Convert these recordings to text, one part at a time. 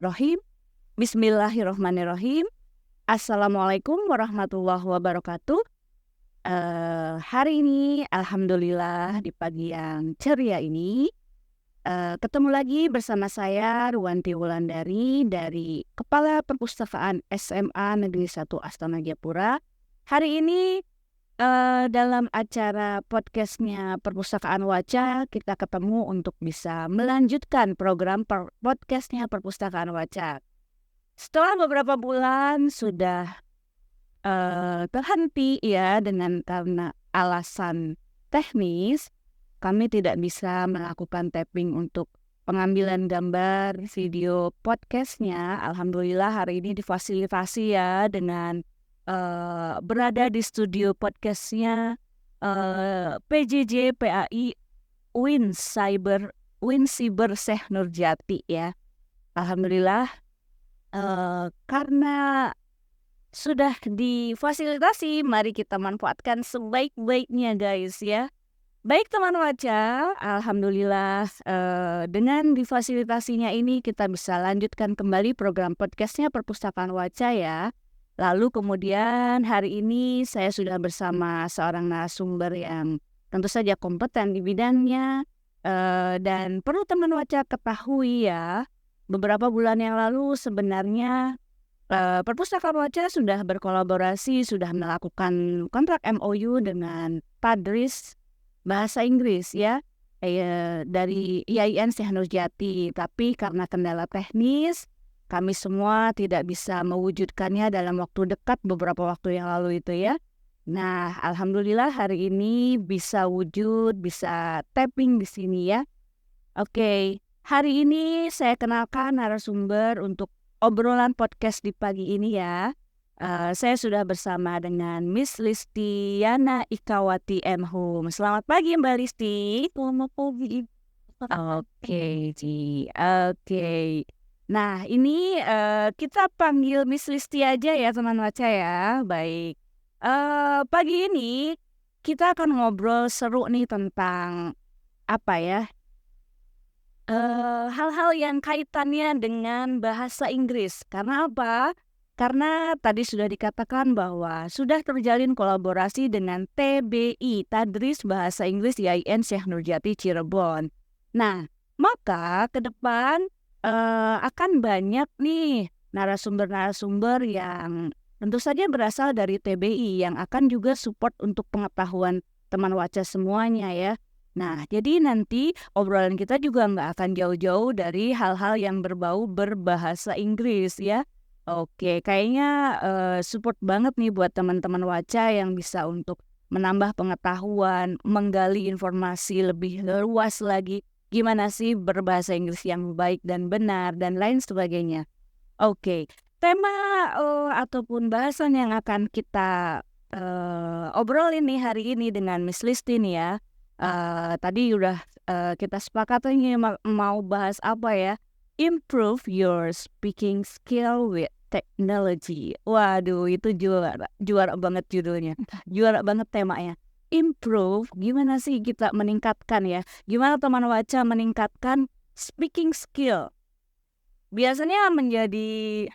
Rohim. Bismillahirrahmanirrahim. Assalamualaikum warahmatullahi wabarakatuh. Hari ini alhamdulillah di pagi yang ceria ini ketemu lagi bersama saya Ruwanti Wulandari dari Kepala Perpustakaan SMA Negeri 1 Astana Jayapura. Hari ini dalam acara podcastnya Perpustakaan Waca, kita ketemu untuk bisa melanjutkan program podcastnya Perpustakaan Waca. Setelah beberapa bulan sudah terhenti ya karena alasan teknis, kami tidak bisa melakukan tapping untuk pengambilan gambar video podcastnya. Alhamdulillah hari ini difasilitasi ya dengan berada di studio podcastnya PJJ PAI Win Cyber Syekh Nurjati ya. Alhamdulillah karena sudah difasilitasi, mari kita manfaatkan sebaik-baiknya guys ya. Baik teman Waca, alhamdulillah dengan difasilitasinya ini kita bisa lanjutkan kembali program podcastnya Perpustakaan Waca ya. Lalu kemudian hari ini saya sudah bersama seorang narasumber yang tentu saja kompeten di bidangnya. Dan perlu teman Waca ketahui ya, beberapa bulan yang lalu sebenarnya Perpustakaan Waca sudah berkolaborasi, sudah melakukan kontrak MOU dengan Tadris Bahasa Inggris ya, dari IAIN Syekh Nurjati. Tapi karena kendala teknis, kami semua tidak bisa mewujudkannya dalam waktu dekat beberapa waktu yang lalu itu ya. Nah, alhamdulillah hari ini bisa wujud, bisa tapping di sini ya. Oke, hari ini saya kenalkan narasumber untuk obrolan podcast di pagi ini ya. Saya sudah bersama dengan Miss Listiana Ikawati M. Hum. Selamat pagi Mbak Listi. Selamat pagi. Oke, Ci. Oke. Nah, ini kita panggil Miss Listi aja ya teman Waca ya. Baik. Pagi ini kita akan ngobrol seru nih tentang apa ya? Hal-hal yang kaitannya dengan bahasa Inggris. Karena apa? Karena tadi sudah dikatakan bahwa sudah terjalin kolaborasi dengan TBI, Tadris Bahasa Inggris IAIN Syekh Nurjati Cirebon. Nah, maka ke depan akan banyak nih narasumber-narasumber yang tentu saja berasal dari TBI yang akan juga support untuk pengetahuan teman Waca semuanya ya. Nah, jadi nanti obrolan kita juga nggak akan jauh-jauh dari hal-hal yang berbau berbahasa Inggris ya. Oke, kayaknya support banget nih buat teman-teman Waca yang bisa untuk menambah pengetahuan, menggali informasi lebih luas lagi. Gimana sih berbahasa Inggris yang baik dan benar dan lain sebagainya. Oke, tema ataupun bahasan yang akan kita obrolin nih hari ini dengan Miss Listi nih ya. Tadi udah kita sepakat ini mau bahas apa ya? Improve your speaking skill with technology. Waduh, itu juara banget judulnya. Juara banget temanya. Improve, gimana sih kita meningkatkan ya? Gimana teman Waca meningkatkan speaking skill? Biasanya menjadi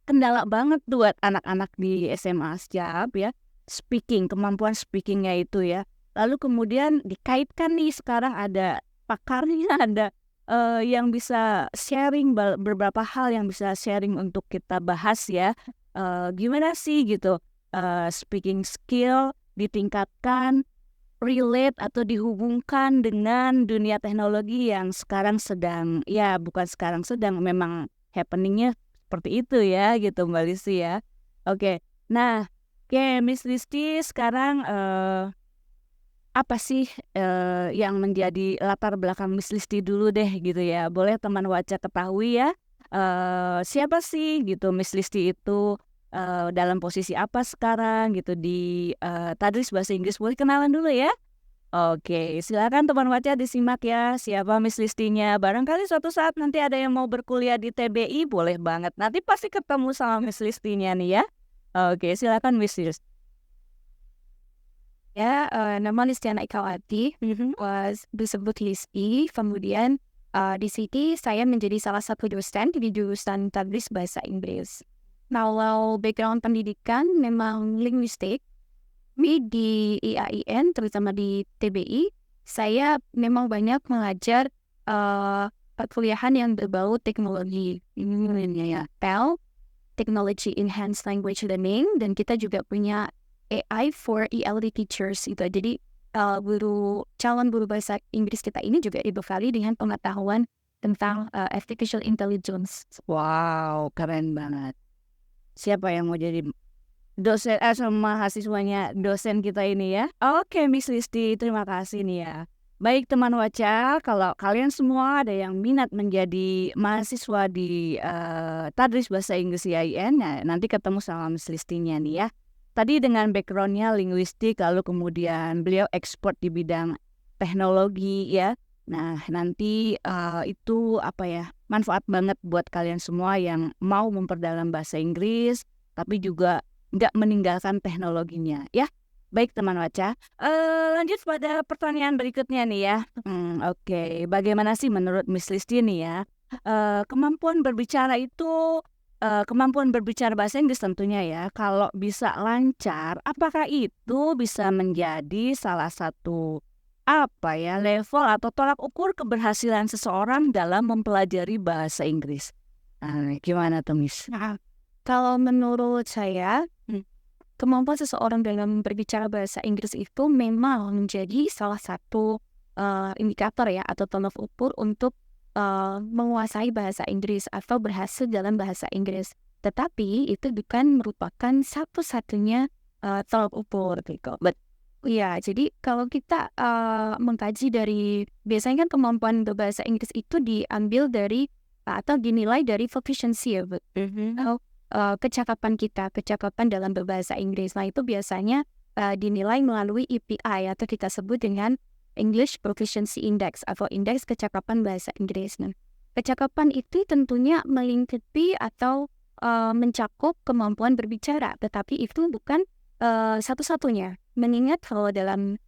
kendala banget buat anak-anak di SMA Sjab ya. Kemampuan speakingnya itu ya. Lalu kemudian dikaitkan nih sekarang ada pakarnya, ada yang bisa sharing beberapa hal yang bisa sharing untuk kita bahas ya. Gimana sih gitu speaking skill ditingkatkan, relate atau dihubungkan dengan dunia teknologi yang sekarang sedang, ya bukan sekarang sedang, memang happeningnya seperti itu ya gitu Mbak Listi ya. Oke, nah Miss Listi sekarang apa sih yang menjadi latar belakang Miss Listi dulu deh gitu ya. Boleh teman Waca ketahui ya siapa sih gitu Miss Listi itu, dalam posisi apa sekarang gitu di Tadris Bahasa Inggris. Boleh kenalan dulu ya. Oke, silakan teman Waca disimak ya siapa Miss Listinya. Barangkali suatu saat nanti ada yang mau berkuliah di TBI, boleh banget. Nanti pasti ketemu sama Miss Listinya nih ya. Oke, silakan Miss Listi. Nama Listiana Ikawati, was disebut Listi. Kemudian Di sini saya menjadi salah satu dosen di jurusan Tadris Bahasa Inggris. Kalau background pendidikan memang linguistik, tapi di IAIN, terutama di TBI, saya memang banyak mengajar perkuliahan yang berbau teknologi. Ya, TEL, Technology Enhanced Language Learning, dan kita juga punya AI for ELT teachers itu. Jadi calon guru bahasa Inggris kita ini juga dibekali dengan pengetahuan tentang artificial intelligence. Wow, keren banget. Siapa yang mau jadi dosen sama mahasiswanya dosen kita ini ya? Oke, Miss Listi, terima kasih nih ya. Baik teman Waca, kalau kalian semua ada yang minat menjadi mahasiswa di Tadris Bahasa Inggris IAIN, nah, nanti ketemu sama Miss Listinya nih ya. Tadi dengan backgroundnya linguistik, lalu kemudian beliau ekspor di bidang teknologi ya. Nah, nanti itu manfaat banget buat kalian semua yang mau memperdalam bahasa Inggris, tapi juga nggak meninggalkan teknologinya ya. Baik teman Waca, lanjut pada pertanyaan berikutnya nih ya. Oke. Bagaimana sih menurut Miss Listi nih ya, kemampuan berbicara itu, kemampuan berbicara bahasa Inggris tentunya ya, kalau bisa lancar, apakah itu bisa menjadi salah satu level atau tolak ukur keberhasilan seseorang dalam mempelajari bahasa Inggris? Gimana tuh Miss? Nah, kalau menurut saya, kemampuan seseorang dalam berbicara bahasa Inggris itu memang menjadi salah satu indikator ya atau tolak ukur untuk menguasai bahasa Inggris atau berhasil dalam bahasa Inggris. Tetapi itu bukan merupakan satu-satunya tolak ukur gitu. Iya, jadi kalau kita mengkaji dari biasanya kan kemampuan berbahasa Inggris itu diambil dari atau dinilai dari proficiency ya, atau kecakapan dalam berbahasa Inggris. Nah, itu biasanya dinilai melalui EPI atau kita sebut dengan English Proficiency Index atau indeks kecakapan bahasa Inggris. Nah, kecakapan itu tentunya melingkupi atau mencakup kemampuan berbicara, tetapi itu bukan satu-satunya. Mengingat kalau dalam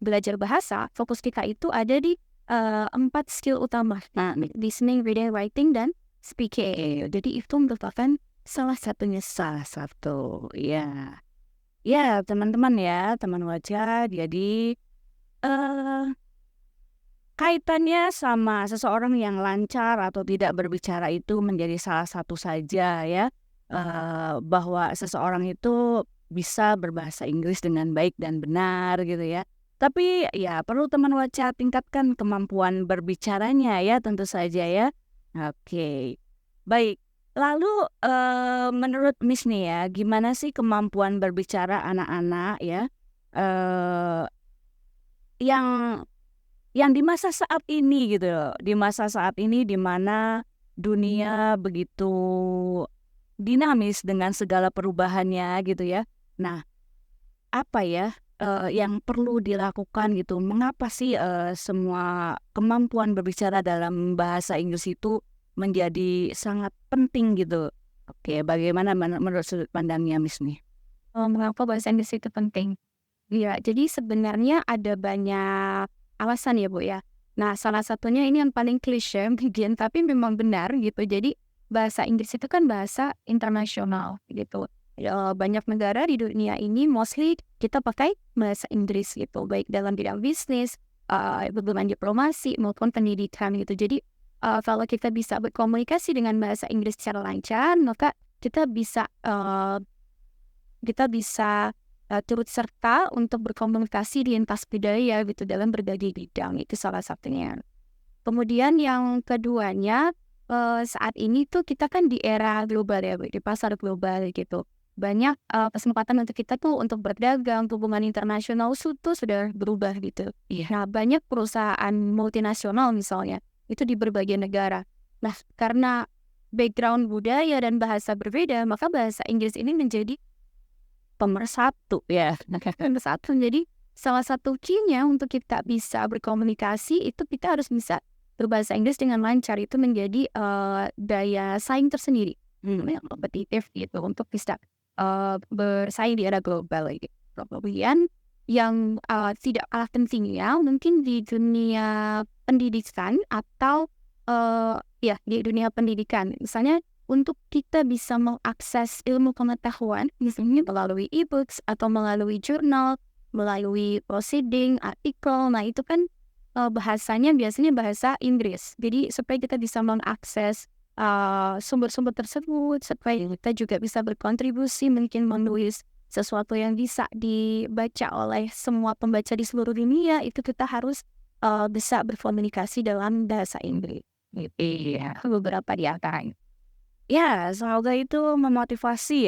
belajar bahasa, fokus kita itu ada di 4 skill utama. Nah, listening, reading, writing, dan speaking. Jadi itu merupakan salah satunya. Salah satu, ya. Ya, teman-teman ya, teman Waca. Jadi, kaitannya sama seseorang yang lancar atau tidak berbicara itu menjadi salah satu saja ya, bahwa seseorang itu bisa berbahasa Inggris dengan baik dan benar gitu ya. Tapi ya perlu teman Waca tingkatkan kemampuan berbicaranya ya tentu saja ya. Oke, baik. Lalu menurut Miss nih ya, gimana sih kemampuan berbicara anak-anak ya, yang di masa saat ini gitu loh, di masa saat ini di mana dunia begitu dinamis dengan segala perubahannya gitu ya. Nah, apa ya yang perlu dilakukan gitu? Mengapa sih semua kemampuan berbicara dalam bahasa Inggris itu menjadi sangat penting gitu? Oke, bagaimana menurut sudut pandangnya Miss nih? Mengapa bahasa Inggris itu penting? Iya, jadi sebenarnya ada banyak alasan ya, Bu, ya. Nah, salah satunya ini yang paling klise mungkin, tapi memang benar gitu. Jadi bahasa Inggris itu kan bahasa internasional gitu. Banyak negara di dunia ini mostly kita pakai bahasa Inggris gitu, baik dalam bidang bisnis, hubungan diplomasi maupun pendidikan gitu. Jadi kalau kita bisa berkomunikasi dengan bahasa Inggris secara lancar, maka kita bisa turut serta untuk berkomunikasi di lintas budaya gitu dalam berbagai bidang, itu salah satunya. Kemudian yang keduanya, saat ini tuh kita kan di era global ya, Bu, di pasar global gitu. Banyak kesempatan untuk kita tuh untuk berdagang, hubungan internasional tuh sudah berubah gitu. Iya. Nah, banyak perusahaan multinasional misalnya, itu di berbagai negara. Nah, karena background budaya dan bahasa berbeda, maka bahasa Inggris ini menjadi Pemersatu ya. satu. Jadi salah satu key-nya untuk kita bisa berkomunikasi itu kita harus bisa berbahasa Inggris dengan lancar. Itu menjadi daya saing tersendiri yang kompetitif gitu untuk bisa bersaing di era global gitu. Kemudian yang tidak kalah pentingnya mungkin di dunia pendidikan atau ya di dunia pendidikan. Misalnya untuk kita bisa mengakses ilmu pengetahuan, misalnya melalui e-books atau melalui jurnal, melalui proceeding, artikel. Nah, itu kan bahasanya biasanya bahasa Inggris. Jadi supaya kita bisa mengakses sumber-sumber tersebut, supaya kita juga bisa berkontribusi mungkin menulis sesuatu yang bisa dibaca oleh semua pembaca di seluruh dunia, itu kita harus bisa berkomunikasi dalam bahasa Inggris. Iya, beberapa di antaranya. Ya, semoga itu memotivasi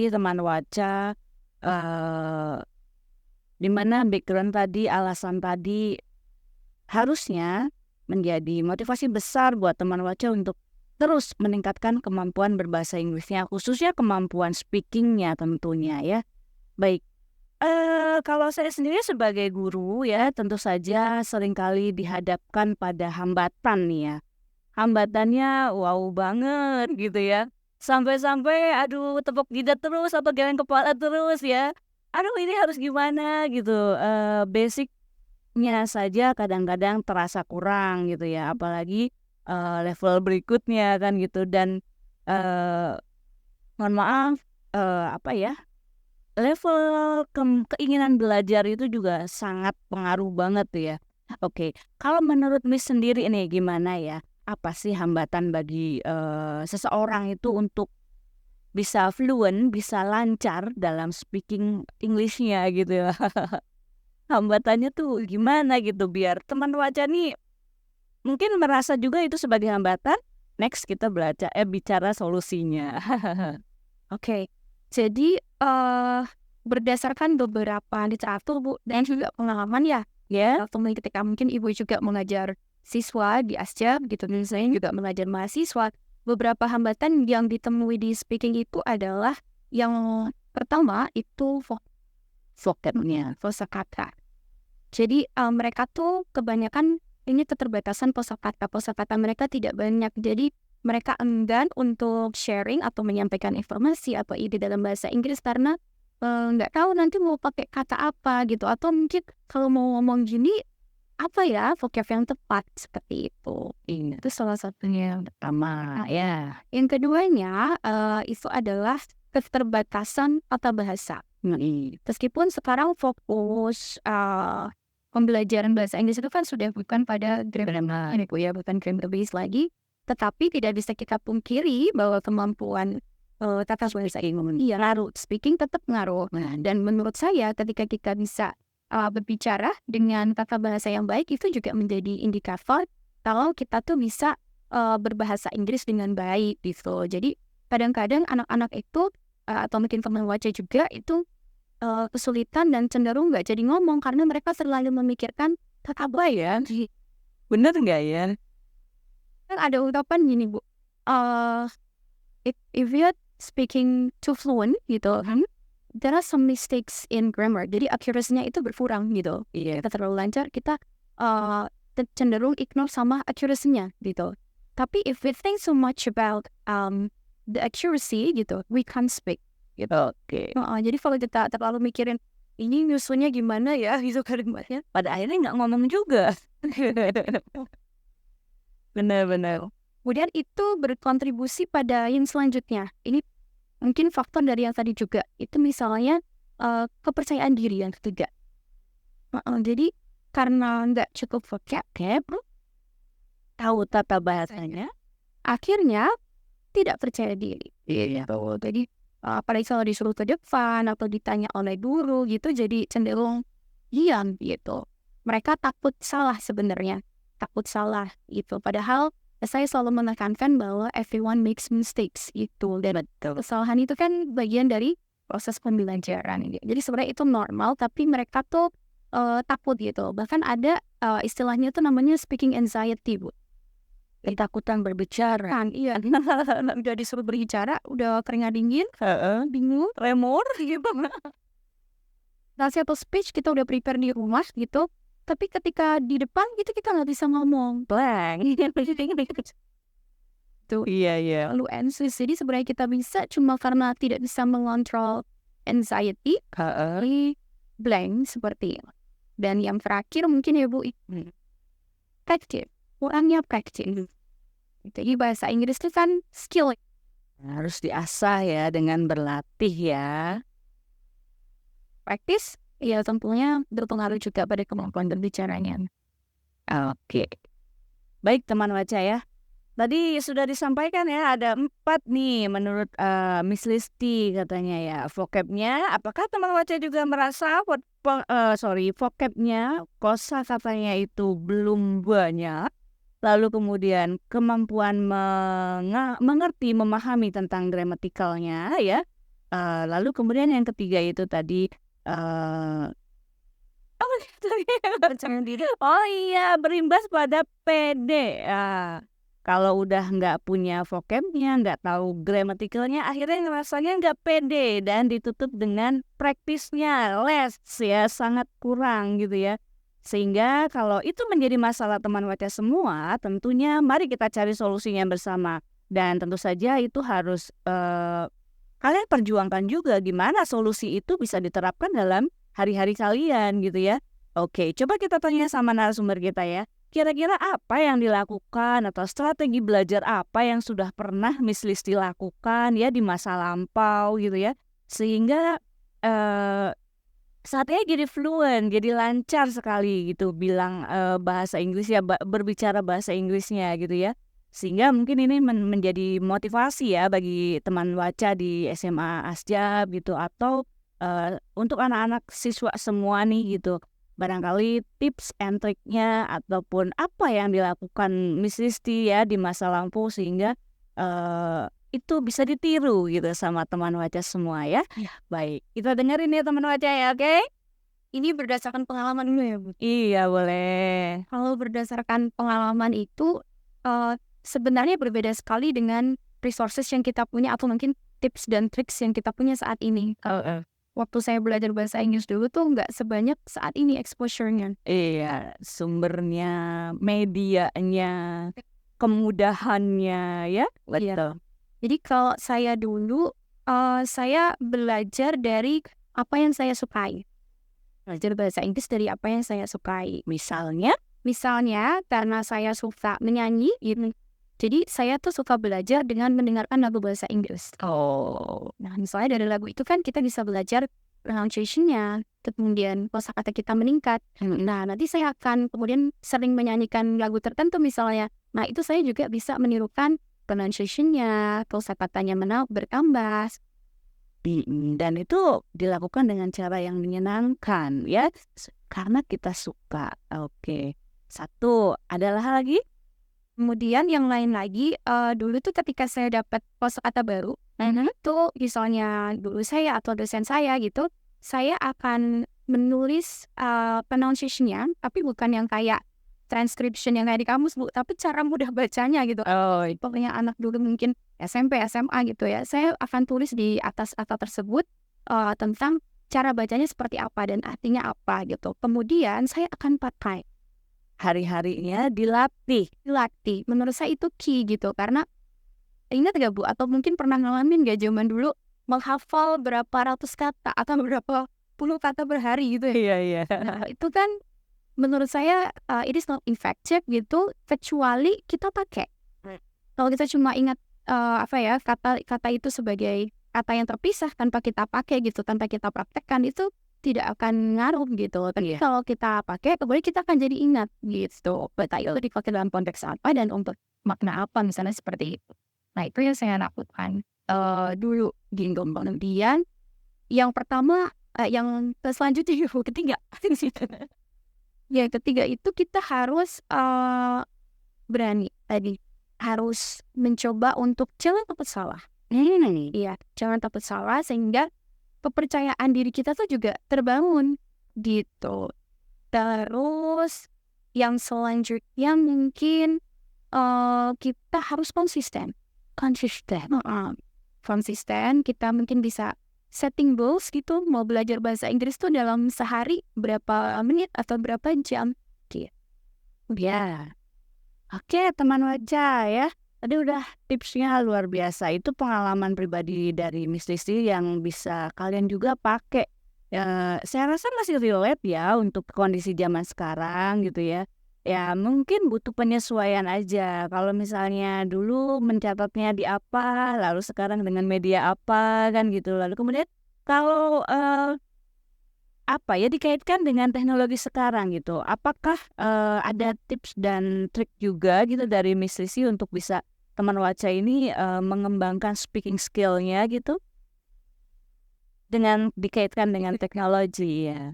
teman Waca, eee, di mana background tadi, alasan tadi harusnya menjadi motivasi besar buat teman Waca untuk terus meningkatkan kemampuan berbahasa Inggrisnya, khususnya kemampuan speaking-nya tentunya ya. Baik, kalau saya sendiri sebagai guru ya, tentu saja seringkali dihadapkan pada hambatan nih ya. Hambatannya wow banget gitu ya. Sampai-sampai aduh tepuk jidat terus atau geleng kepala terus ya. Aduh ini harus gimana gitu, basic-nya saja kadang-kadang terasa kurang gitu ya. Apalagi, level berikutnya kan gitu dan, eee, mohon maaf, apa ya, level keinginan belajar itu juga sangat pengaruh banget tuh ya. Oke, kalau menurut Miss sendiri nih gimana ya? Apa sih hambatan bagi, seseorang itu untuk bisa fluent, bisa lancar dalam speaking English-nya gitu ya? Hambatannya tuh gimana gitu biar teman Waca nih mungkin merasa juga itu sebagai hambatan, next kita bicara solusinya. Oke, jadi berdasarkan beberapa literatur Bu dan juga pengalaman ya, Ya? waktu ketika mungkin Ibu juga mengajar siswa di ASJA gitu, misalnya juga mengajar mahasiswa, beberapa hambatan yang ditemui di speaking itu adalah yang pertama itu Vocabnya. kosakata. Jadi mereka tuh kebanyakan ini keterbatasan kosakata. Kosakata mereka tidak banyak. Jadi mereka enggan untuk sharing atau menyampaikan informasi atau ide dalam bahasa Inggris karena nggak tahu nanti mau pakai kata apa gitu. Atau mungkin kalau mau ngomong gini apa ya vocab yang tepat seperti itu. Iya. Itu salah satunya yang Pertama, ya. yang keduanya itu adalah keterbatasan tata bahasa. Meskipun sekarang fokus pembelajaran bahasa Inggris itu kan sudah bukan pada grammar ini Bu ya, bukan grammar based lagi, tetapi tidak bisa kita pungkiri bahwa kemampuan tata bahasa Inggris ngaruh, speaking tetap ngaruh. Dan menurut saya ketika kita bisa berbicara dengan tata bahasa yang baik itu juga menjadi indikator kalau kita tuh bisa berbahasa Inggris dengan baik gitu. Jadi kadang-kadang anak-anak itu atau mungkin teman Waca juga itu kesulitan dan cenderung nggak jadi ngomong karena mereka selalu memikirkan tata bahasa. Bener nggak ya? Kan ada ungkapan gini Bu, if you're speaking too fluent gitu, there are some mistakes in grammar. Jadi accuracy-nya itu berkurang gitu. Iya. Kita terlalu lancar, kita cenderung ignore sama accuracy-nya gitu. Tapi if we think so much about the accuracy gitu, we can't speak. Gitu, oke. Jadi kalau kita terlalu mikirin ini nyusunnya gimana ya gitu kalimatnya, Pada akhirnya nggak ngomong juga. Bener. kemudian itu berkontribusi pada yang selanjutnya. Ini mungkin faktor dari yang tadi juga. Itu misalnya kepercayaan diri yang ketiga. Jadi karena nggak cukup vocab, Tahu tata bahasanya. akhirnya tidak percaya diri. Iya. Jadi apalagi kalau disuruh ke depan atau ditanya oleh guru gitu, jadi cenderung diam gitu. Mereka takut salah sebenarnya, takut salah gitu. Padahal saya selalu menekankan bahwa everyone makes mistakes gitu. Dan kesalahan itu kan bagian dari proses pembelajaran. Jadi sebenarnya itu normal, tapi mereka tuh takut gitu. Bahkan ada istilahnya tuh namanya speaking anxiety Bu. Ketakutan berbicara. Kan, iya. Udah disuruh berbicara, udah keringat dingin, bingung, Tremor gitu. nasihat atau speech kita udah prepare di rumah gitu, tapi ketika di depan gitu kita nggak bisa ngomong. Blank. Tuh, Iya. lalu anxious. Jadi sebenarnya kita bisa cuma karena tidak bisa mengontrol anxiety, jadi blank seperti itu. Dan yang terakhir mungkin ya Bu, praktis. Kurangnya praktis. Jadi bahasa Inggris itu kan skill. Harus diasah ya dengan berlatih ya. Praktis, ya tentunya berpengaruh juga pada kemampuan berbicaranya. Oke. Baik teman baca ya. Tadi sudah disampaikan ya ada 4 nih menurut Miss Listi katanya ya vocabnya. Apakah teman baca juga merasa vocabnya kosakatanya itu belum banyak? Lalu kemudian kemampuan mengerti, memahami tentang gramatikalnya ya. Lalu kemudian yang ketiga itu tadi oh iya, berimbas pada PD. Kalau udah nggak punya vocabnya, nggak tahu gramatikalnya, akhirnya ngerasanya nggak pede dan ditutup dengan praktisnya, les ya, sangat kurang gitu ya. Sehingga kalau itu menjadi masalah teman baca semua, tentunya mari kita cari solusinya bersama. Dan tentu saja itu harus kalian perjuangkan juga gimana solusi itu bisa diterapkan dalam hari-hari kalian gitu ya. Oke, coba kita tanya sama narasumber kita ya. Kira-kira apa yang dilakukan atau strategi belajar apa yang sudah pernah Miss Listi lakukan ya di masa lampau gitu ya. Sehingga saat ini jadi fluent, jadi lancar sekali gitu bilang bahasa Inggris ya, berbicara bahasa Inggrisnya gitu ya. Sehingga mungkin ini menjadi motivasi ya bagi teman baca di SMA Asjab gitu atau untuk anak-anak siswa semua nih gitu. Barangkali tips and triknya ataupun apa yang dilakukan Miss Listi ya di masa lampau sehingga itu bisa ditiru gitu sama teman baca semua ya. Baik, kita dengerin ya teman baca ya, oke? Ini berdasarkan pengalaman dulu ya Bu. Iya boleh. Kalau berdasarkan pengalaman itu sebenarnya berbeda sekali dengan resources yang kita punya atau mungkin tips dan triks yang kita punya saat ini. Waktu saya belajar bahasa Inggris dulu tuh nggak sebanyak saat ini exposure-nya. Iya, sumbernya, medianya, kemudahannya ya, betul. Jadi kalau saya dulu, saya belajar dari apa yang saya sukai. Belajar bahasa Inggris dari apa yang saya sukai. Misalnya, Karena saya suka menyanyi, jadi saya tuh suka belajar dengan mendengarkan lagu bahasa Inggris. Nah, misalnya dari lagu itu kan kita bisa belajar pronunciation-nya, kemudian kosakata kita meningkat. Nah, nanti saya akan kemudian sering menyanyikan lagu tertentu misalnya. Nah, itu saya juga bisa menirukan pronunciation-nya, kosakatanya bertambah. dan itu dilakukan dengan cara yang menyenangkan ya, karena kita suka. Oke, satu adalah lagi. Kemudian yang lain lagi, dulu tuh ketika saya dapat kosakata baru, itu misalnya guru saya atau dosen saya gitu, saya akan menulis pronunciation-nya, tapi bukan yang kayak transcription yang kayak di kamus Bu, tapi cara mudah bacanya gitu. Pokoknya anak dulu mungkin SMP, SMA gitu ya, saya akan tulis di atas kata tersebut tentang cara bacanya seperti apa dan artinya apa gitu. Kemudian saya akan pakai. Hari-harinya dilatih. Menurut saya itu key gitu. Karena ingat gak Bu, atau mungkin pernah ngalamin gak zaman dulu menghafal berapa ratus kata atau berapa puluh kata per hari gitu ya. Iya. Nah, itu kan menurut saya it is not effective gitu kecuali kita pakai. Kalau kita cuma ingat kata itu sebagai kata yang terpisah tanpa kita pakai gitu, tanpa kita praktekkan, itu tidak akan ngaruh gitu. Tapi kalau kita pakai, kemudian kita akan jadi ingat gitu. Kata itu dipakai dalam konteks apa dan untuk makna apa misalnya seperti itu. Nah, itu yang saya lakukan dulu gitu. Kemudian yang pertama, yang selanjutnya ketiga. Yang ketiga itu kita harus berani tadi. Harus mencoba untuk jangan takut salah. Iya, jangan takut salah sehingga kepercayaan diri kita tuh juga terbangun gitu. Terus yang selanjutnya mungkin kita harus konsisten. Konsisten, kita mungkin bisa setting goals gitu, mau belajar bahasa Inggris tuh dalam sehari berapa menit atau berapa jam gitu. Ya. Oke, teman baca ya. Tadi udah tipsnya luar biasa. Itu pengalaman pribadi dari Miss Listi yang bisa kalian juga pakai Saya rasa masih relate ya untuk kondisi zaman sekarang gitu ya. Ya mungkin butuh penyesuaian aja. Kalau misalnya dulu mencatatnya di apa, lalu sekarang dengan media apa kan gitu. Lalu kemudian kalau apa ya dikaitkan dengan teknologi sekarang gitu. Apakah ada tips dan trik juga gitu dari Miss Sisi untuk bisa teman Waca ini mengembangkan speaking skill-nya gitu dengan dikaitkan dengan teknologi ya.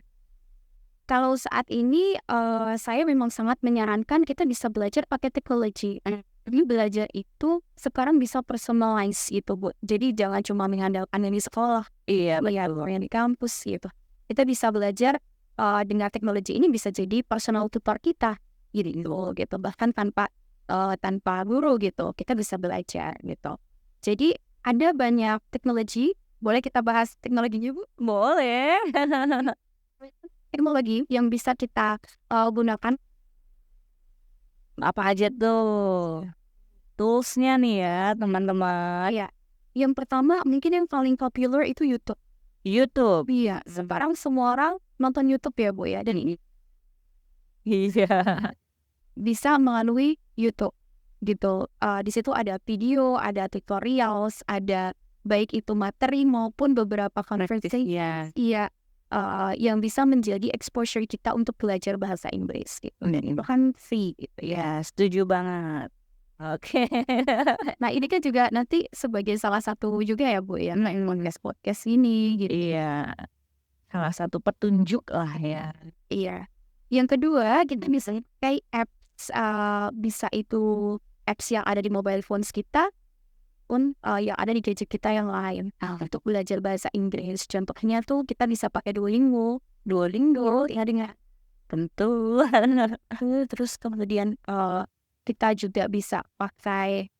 Kalau saat ini saya memang sangat menyarankan kita bisa belajar pakai teknologi. Jadi belajar itu sekarang bisa personalize gitu, Bu. Jadi jangan cuma mengandalkan yang di sekolah, Iya melihat betul. yang di kampus gitu. Kita bisa belajar dengan teknologi ini bisa jadi personal tutor kita gitu. Bahkan tanpa guru gitu, kita bisa belajar gitu. Jadi ada banyak teknologi. Boleh kita bahas teknologinya, Bu? Boleh. Teknologi yang bisa kita gunakan. Apa aja tuh tools-nya nih ya teman-teman? Ya, yang pertama mungkin yang paling populer itu YouTube. YouTube. Iya, sekarang semua orang nonton YouTube ya, Bu ya, dan ini Iya. bisa melalui YouTube gitu. Di situ ada video, ada tutorials, ada baik itu materi maupun beberapa konferensi. Iya. Iya, yang bisa menjadi exposure kita untuk belajar bahasa Inggris gitu. Dan itu kan free gitu ya. Ya, setuju banget. Oke. Nah, ini kan juga nanti sebagai salah satu juga ya, Bu ya, podcast ini gitu. Iya, salah satu petunjuk lah ya. Iya. Yang kedua, kita bisa pakai apps, bisa itu apps yang ada di mobile phones kita pun yang ada di gadget kita yang lain. Untuk belajar bahasa Inggris. Contohnya tuh kita bisa pakai Duolingo. Duolingo ya dengan Tentu. terus kemudian kita juga bisa pakai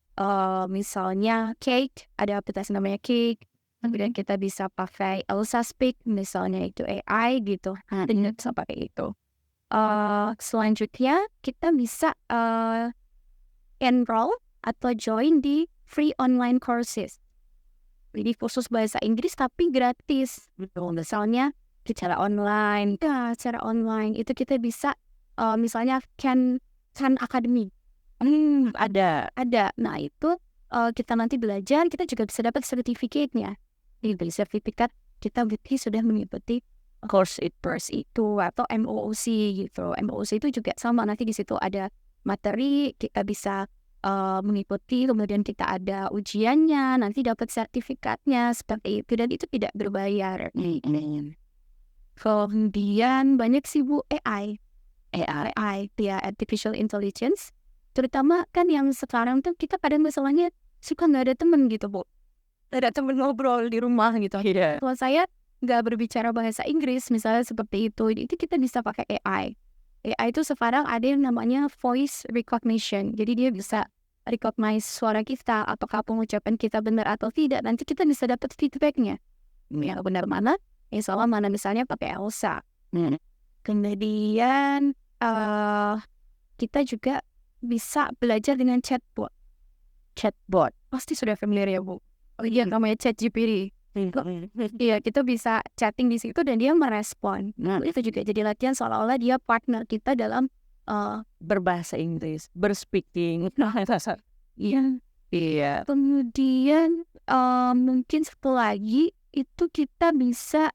misalnya Cake, ada aplikasi namanya Cake. Kemudian kita bisa pakai Elsa Speak, misalnya itu AI gitu. Dan kita bisa pakai itu. Selanjutnya kita bisa enroll atau join di free online courses. Jadi khusus bahasa Inggris tapi gratis. Misalnya secara online. Ya, secara online itu kita bisa misalnya Khan Academy. Ada. Nah, itu kita nanti belajar, kita juga bisa dapat sertifikatnya. Jadi sertifikat kita berarti sudah mengikuti course itu atau MOOC gitu. MOOC itu juga sama, nanti di situ ada materi, kita bisa mengikuti, kemudian kita ada ujiannya, nanti dapat sertifikatnya seperti itu, dan itu tidak berbayar. Kemudian banyak sih Bu AI ya, artificial intelligence, terutama kan yang sekarang tuh kita kadang masalahnya suka nggak ada temen gitu Bu, nggak ada temen ngobrol di rumah gitu. Iya. Kalau saya nggak berbicara bahasa Inggris misalnya seperti itu kita bisa pakai AI. AI itu sekarang ada yang namanya voice recognition. Jadi dia bisa recognize suara kita, apakah pengucapan kita benar atau tidak. Nanti kita bisa dapat feedbacknya. Yang benar mana, yang salah mana, misalnya pakai Elsa. Kemudian kita juga bisa belajar dengan chatbot. Pasti sudah familiar ya Bu? Oh iya, namanya ChatGPT. Iya, kita bisa chatting di situ dan dia merespon. Itu juga jadi latihan seolah-olah dia partner kita dalam Berbahasa Inggris, berspeaking. Iya. Kemudian mungkin satu lagi itu kita bisa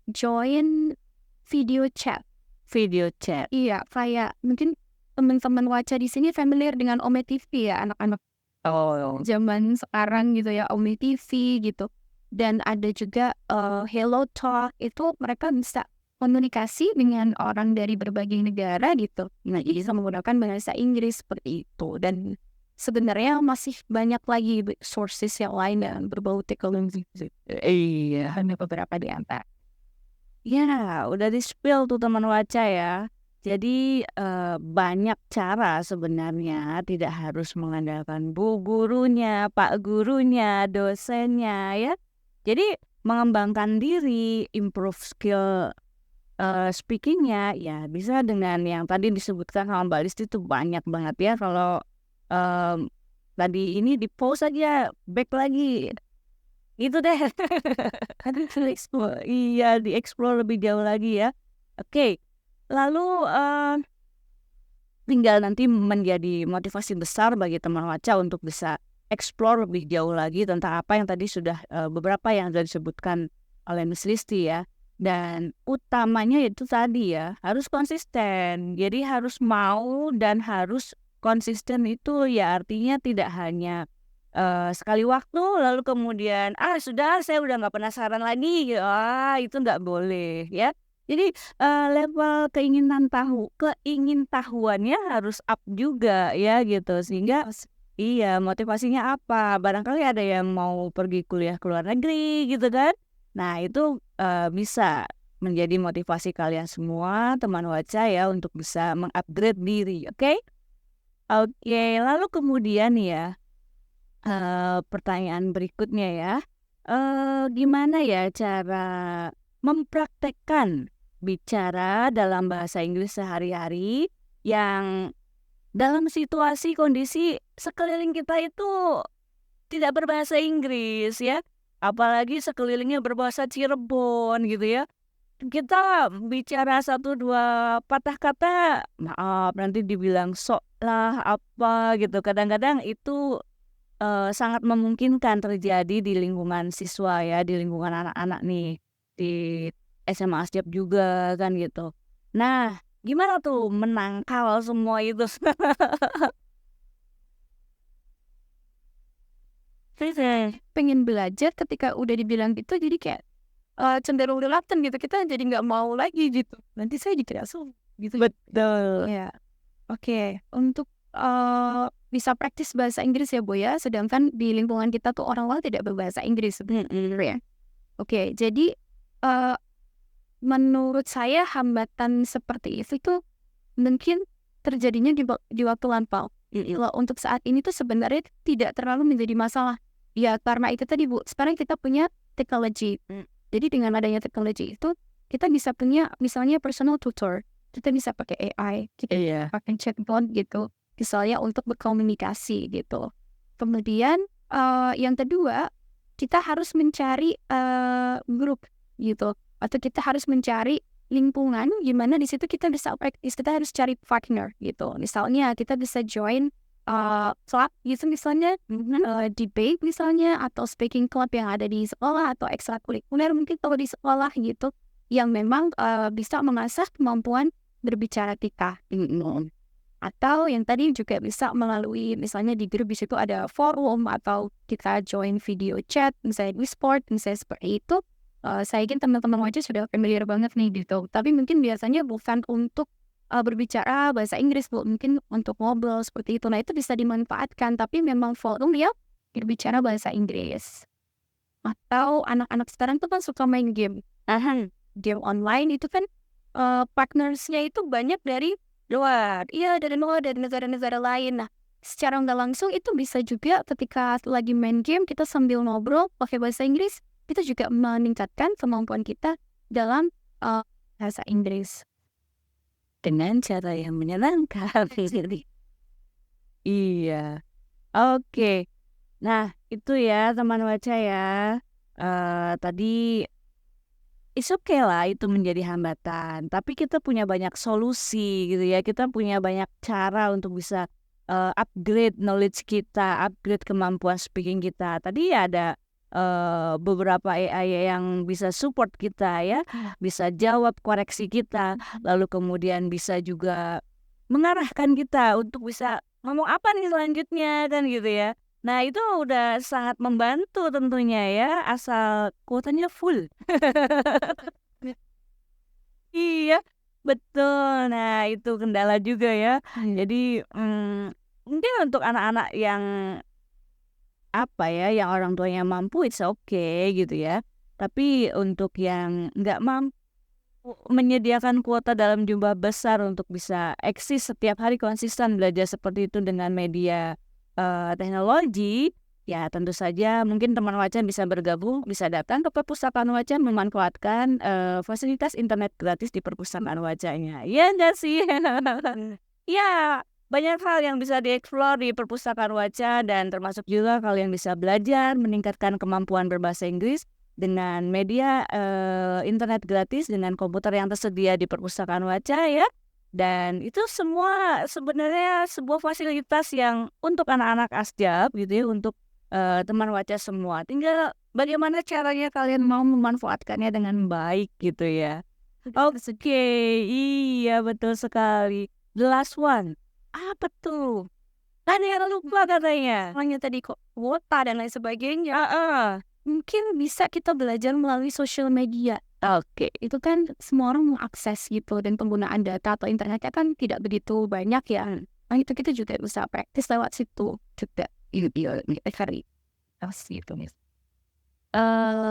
join video chat. Iya, kayak mungkin teman-teman Waca di sini familiar dengan Ome TV ya, anak-anak zaman sekarang gitu ya, Ome TV gitu. Dan ada juga Hello Talk, itu mereka bisa komunikasi dengan orang dari berbagai negara gitu. Nah, jadi bisa menggunakan bahasa Inggris seperti itu. Dan sebenarnya masih banyak lagi sources yang lain yang berbau teknologi. Iya. Hanya beberapa di antara. Ya, udah di-spill tuh teman Waca ya. Jadi banyak cara sebenarnya, tidak harus mengandalkan bu gurunya, pak gurunya, dosennya ya. Jadi mengembangkan diri, improve skill speakingnya ya bisa dengan yang tadi disebutkan sama Mbak Listi itu banyak banget ya. Kalau tadi ini di post aja, back lagi Itu deh. Iya, dieksplor lebih jauh lagi ya. Oke, lalu tinggal nanti menjadi motivasi besar bagi teman Waca untuk bisa explore lebih jauh lagi tentang apa yang tadi sudah beberapa yang sudah disebutkan oleh Miss Listi ya. Dan utamanya itu tadi ya, harus konsisten. Jadi harus mau dan harus konsisten itu ya artinya tidak hanya sekali waktu lalu kemudian, sudah saya udah nggak penasaran lagi, itu nggak boleh ya. Jadi, level keingintahuannya harus up juga ya gitu sehingga iya motivasinya apa, barangkali ada yang mau pergi kuliah ke luar negeri gitu kan. Nah itu, bisa menjadi motivasi kalian semua teman Waca ya untuk bisa mengupgrade diri, oke? Oke, lalu kemudian ya, pertanyaan berikutnya ya, gimana ya cara mempraktekkan bicara dalam bahasa Inggris sehari-hari yang dalam situasi kondisi sekeliling kita itu tidak berbahasa Inggris ya, apalagi sekelilingnya berbahasa Cirebon gitu ya. Kita bicara satu 2 patah kata, maaf nanti dibilang sok lah, apa gitu. Kadang-kadang itu sangat memungkinkan terjadi di lingkungan siswa ya, di lingkungan anak-anak nih, di SMA Asjab juga kan gitu. Nah, gimana tuh menangkal semua itu? Pengen belajar ketika udah dibilang gitu jadi kayak cenderung reluctant gitu, kita jadi nggak mau lagi gitu. Nanti saya dikira gitu. Betul. Ya, oke. Untuk bisa praktis bahasa Inggris ya, Bu, ya, sedangkan di lingkungan kita tuh orang-orang tidak berbahasa Inggris sebenarnya. Oke, jadi menurut saya hambatan seperti itu tuh mungkin terjadinya di waktu lampau. Kalau untuk saat ini tuh sebenarnya tidak terlalu menjadi masalah. Ya karena itu tadi, Bu, sekarang kita punya teknologi. Jadi dengan adanya teknologi itu kita bisa punya misalnya personal tutor. Kita bisa pakai AI, kita Iya. pakai chatbot gitu. Misalnya untuk berkomunikasi gitu. Kemudian yang kedua, kita harus mencari grup gitu. Atau kita harus mencari lingkungan gimana di situ kita bisa practice, kita harus cari partner gitu. Misalnya kita bisa join club gitu misalnya, debate misalnya, atau speaking club yang ada di sekolah, atau ekstrakurikuler mungkin kalau di sekolah gitu, yang memang bisa mengasah kemampuan berbicara kita. Atau yang tadi juga bisa melalui misalnya di grup di situ ada forum atau kita join video chat, misalnya Discord, misalnya seperti itu. Saya yakin teman-teman wajah sudah familiar banget nih gitu. Tapi mungkin biasanya bukan untuk berbicara bahasa Inggris, Bu. Mungkin untuk ngobrol seperti itu. Nah, itu bisa dimanfaatkan. Tapi memang forum yang berbicara bahasa Inggris. Atau anak-anak sekarang tuh kan suka main game. Game online itu kan partnersnya itu banyak dari luar. Iya, dari luar, dari negara-negara lain. Nah, secara nggak langsung itu bisa juga ketika lagi main game, kita sambil ngobrol pakai bahasa Inggris, itu juga meningkatkan kemampuan kita dalam bahasa Inggris. Dengan cara yang menyenangkan. Iya. Oke. Nah, itu ya teman Waca ya. Tadi it's okay lah itu menjadi hambatan, tapi kita punya banyak solusi gitu ya. Kita punya banyak cara untuk bisa upgrade knowledge kita, upgrade kemampuan speaking kita. Tadi ya ada beberapa AI yang bisa support kita ya, bisa jawab koreksi kita, lalu kemudian bisa juga mengarahkan kita untuk bisa ngomong apa nih selanjutnya kan gitu ya. Nah itu udah sangat membantu tentunya ya, asal kuotanya full. Iya, betul. Nah itu kendala juga ya. Jadi mungkin untuk anak-anak yang apa ya, yang orang tuanya mampu it's okay gitu ya. Tapi untuk yang nggak mampu menyediakan kuota dalam jumlah besar untuk bisa eksis setiap hari konsisten belajar seperti itu dengan media teknologi, ya tentu saja mungkin teman Wacan bisa bergabung, bisa datang ke perpustakaan Wacan memanfaatkan fasilitas internet gratis di perpustakaan Wacannya. Iya nggak sih? Ya, banyak hal yang bisa dieksplor di perpustakaan Waca dan termasuk juga kalian bisa belajar meningkatkan kemampuan berbahasa Inggris dengan media internet gratis dengan komputer yang tersedia di perpustakaan Waca ya. Dan itu semua sebenarnya sebuah fasilitas yang untuk anak-anak asjab gitu ya, untuk teman Waca semua. Tinggal bagaimana caranya kalian mau memanfaatkannya dengan baik gitu ya. Oke, iya betul sekali. The last one. Apa tuh? Ada yang lupa katanya. Soalnya tadi kok kuota dan lain sebagainya. Heeh. Mungkin bisa kita belajar melalui social media. Oke. Itu kan semua orang mengakses gitu dan penggunaan data atau internetnya kan tidak begitu banyak ya. Nah itu kita juga bisa praktis lewat situ juga. Iya, hari. Gitu.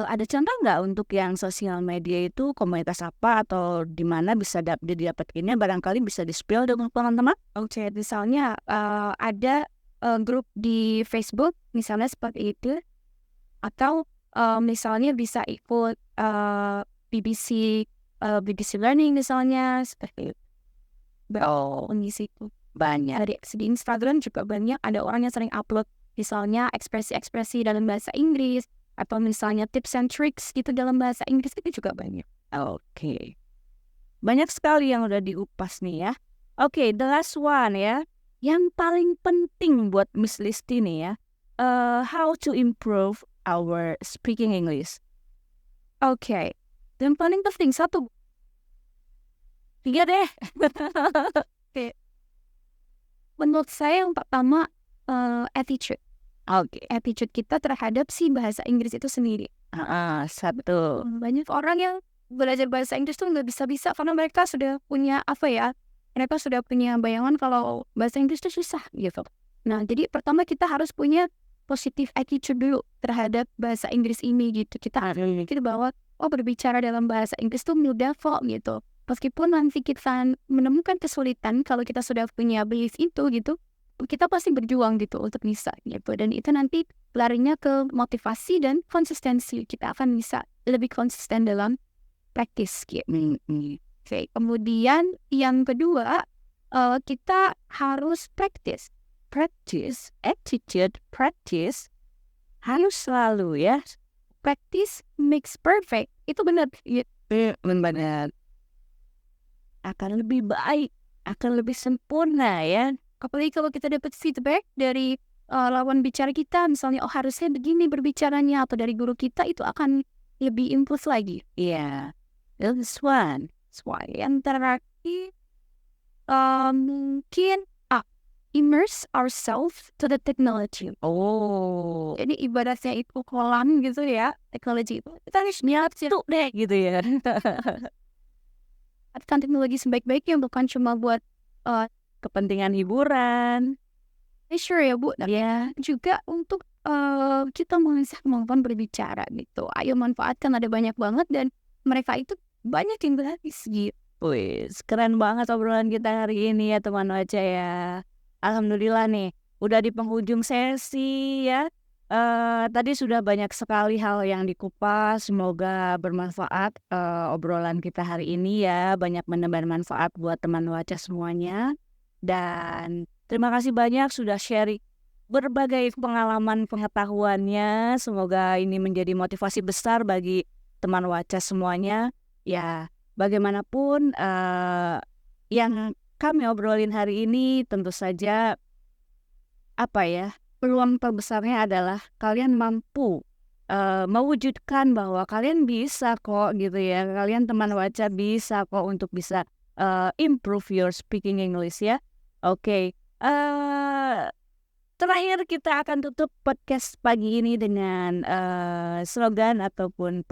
Ada contoh nggak untuk yang sosial media itu komunitas apa atau di mana bisa didapatkannya, barangkali bisa di-spill dengan teman-teman? Oke, misalnya ada grup di Facebook misalnya seperti itu, atau misalnya bisa ikut BBC Learning misalnya seperti itu. Mengisi itu. Banyak. Dari di Instagram juga banyak ada orang yang sering upload misalnya ekspresi-ekspresi dalam bahasa Inggris atau misalnya tips and tricks gitu dalam bahasa Inggris itu juga banyak. Oke. Banyak sekali yang udah diupas nih ya. Oke, the last one ya. Yang paling penting buat Miss Listi nih ya. How to improve our speaking English. Oke. Dan paling penting satu. 3 deh. Menurut saya yang pertama attitude. Oke. Attitude kita terhadap si bahasa Inggris itu sendiri. Satu. Banyak orang yang belajar bahasa Inggris tuh nggak bisa-bisa karena mereka sudah punya mereka sudah punya bayangan kalau bahasa Inggris itu susah gitu. Nah, jadi pertama kita harus punya positive attitude dulu terhadap bahasa Inggris ini gitu. Kita harus mikir bahwa berbicara dalam bahasa Inggris tuh mudah kok gitu. Meskipun nanti kita menemukan kesulitan, kalau kita sudah punya belief itu gitu, kita pasti berjuang gitu untuk bisa gitu. Dan itu nanti larinya ke motivasi dan konsistensi. Kita akan bisa lebih konsisten dalam praktis gitu. Oke, kemudian yang kedua, kita harus practice, attitude, practice harus selalu ya. Practice makes perfect. Itu benar. Benar. Akan lebih baik, akan lebih sempurna ya. Apalagi kalau kita dapat feedback dari lawan bicara kita, misalnya harusnya begini berbicaranya, atau dari guru kita, itu akan lebih improve lagi. Iya. This one. Yang terakhir mungkin immerse ourselves to the technology. Jadi ibaratnya itu kolam gitu ya, teknologi itu. Kita harus Nyatu deh gitu ya. Manfaatkan teknologi sebaik-baiknya, bukan cuma buat kepentingan hiburan. Sure ya Bu, ya juga untuk kita mengasah kemampuan berbicara gitu. Ayo manfaatkan, ada banyak banget dan mereka itu banyak yang gratis gitu. Wih, keren banget obrolan kita hari ini ya teman Waca ya. Alhamdulillah nih, udah di penghujung sesi ya. Tadi sudah banyak sekali hal yang dikupas. Semoga bermanfaat obrolan kita hari ini ya. Banyak menebar manfaat buat teman Waca semuanya. Dan terima kasih banyak sudah sharing berbagai pengalaman pengetahuannya. Semoga ini menjadi motivasi besar bagi teman Waca semuanya. Ya, bagaimanapun yang kami obrolin hari ini tentu saja peluang terbesarnya adalah kalian mampu mewujudkan bahwa kalian bisa kok gitu ya. Kalian teman Waca bisa kok untuk bisa improve your speaking English ya. Oke. Terakhir kita akan tutup podcast pagi ini dengan slogan ataupun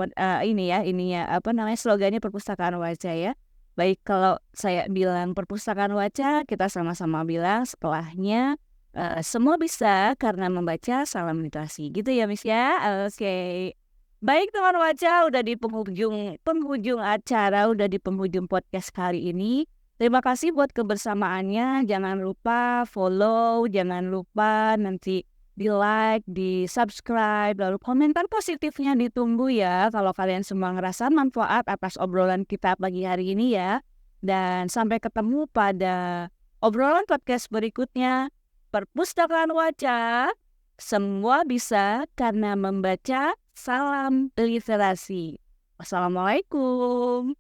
slogannya Perpustakaan Waca ya. Baik, kalau saya bilang Perpustakaan Waca, kita sama-sama bilang setelahnya semua bisa karena membaca, salam literasi. Gitu ya, Miss ya. Oke. Baik teman Waca, udah di penghujung acara, udah di penghujung podcast kali ini. Terima kasih buat kebersamaannya. Jangan lupa follow, jangan lupa nanti di like, di subscribe, lalu komentar positifnya ditunggu ya. Kalau kalian semua ngerasa manfaat atas obrolan kita pagi hari ini ya. Dan sampai ketemu pada obrolan podcast berikutnya. Perpustakaan Waca, semua bisa karena membaca. Salam literasi. Wassalamualaikum.